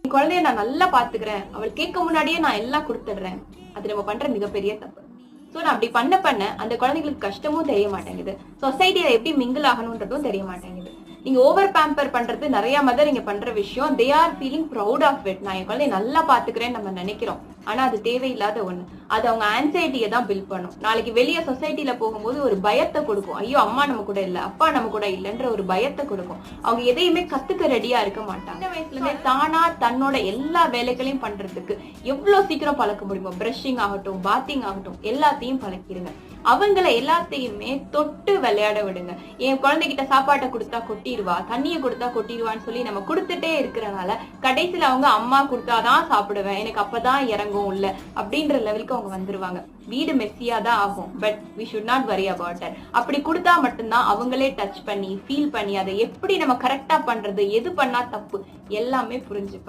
என் குழந்தைய நான் நல்லா பாத்துக்கிறேன், அவள் கேட்க முன்னாடியே நான் எல்லாம் கொடுத்துடுறேன். அது நம்ம பண்ற மிகப்பெரிய தப்பு. சோ நான் அப்படி பண்ண அந்த குழந்தைங்களுக்கு கஷ்டமும் தெரிய மாட்டேங்குது. சொசைட்டில எப்படி மிங்கிள் ஆகணும்ன்றதும் தெரிய மாட்டேங்குது. நீங்க ஓவர் பேம்பர் பண்றது நிறைய மதர் இங்க பண்ற விஷயம். They are feeling proud of it. நான் என் குழந்தைய நல்லா பாத்துக்கிறேன்னு நம்ம நினைக்கிறோம். ஆனா அது தேவையில்லாத ஒண்ணு. அது அவங்க ஆன்சைட்டியை தான் பில்ட் பண்ணும். நாளைக்கு வெளியே சொசைட்டில போகும்போது ஒரு பயத்தை கொடுக்கும். ஐயோ அம்மா நம்ம கூட இல்ல, அப்பா நம்ம கூட இல்லைன்ற ஒரு பயத்தை கொடுக்கும். அவங்க எதையுமே கத்துக்க ரெடியா இருக்க மாட்டாங்க. சின்ன வயசுல இருந்தே தானா தன்னோட எல்லா வேலைகளையும் பண்றதுக்கு எவ்வளவு சீக்கிரம் பழக்க முடியுமோ, பிரஷிங் ஆகட்டும், பாத்திங் ஆகட்டும், எல்லாத்தையும் பழக்கிடுங்க. அவங்கள எல்லாத்தையுமே தொட்டு விளையாட விடுங்க. என் குழந்தைகிட்ட சாப்பாட்டை கொடுத்தா கொட்டிடுவா, தண்ணியை கொடுத்தா கொட்டிடுவான்னு சொல்லி நம்ம கொடுத்துட்டே இருக்கிறனால கடைசியில அவங்க அம்மா கொடுத்தாதான் சாப்பிடுவேன், எனக்கு அப்பதான் இறங்கும் இல்ல அப்படின்ற லெவலுக்கு அவங்க வந்துருவாங்க. வீடு மெஸ்ஸியா தான் ஆகும். But we should not worry about it. அப்படி கொடுத்தா மட்டும்தான் அவங்களே டச் பண்ணி ஃபீல் பண்ணி அதை எப்படி நம்ம கரெக்டா பண்றது, எது பண்ணா தப்பு எல்லாமே புரிஞ்சுப்பாங்க.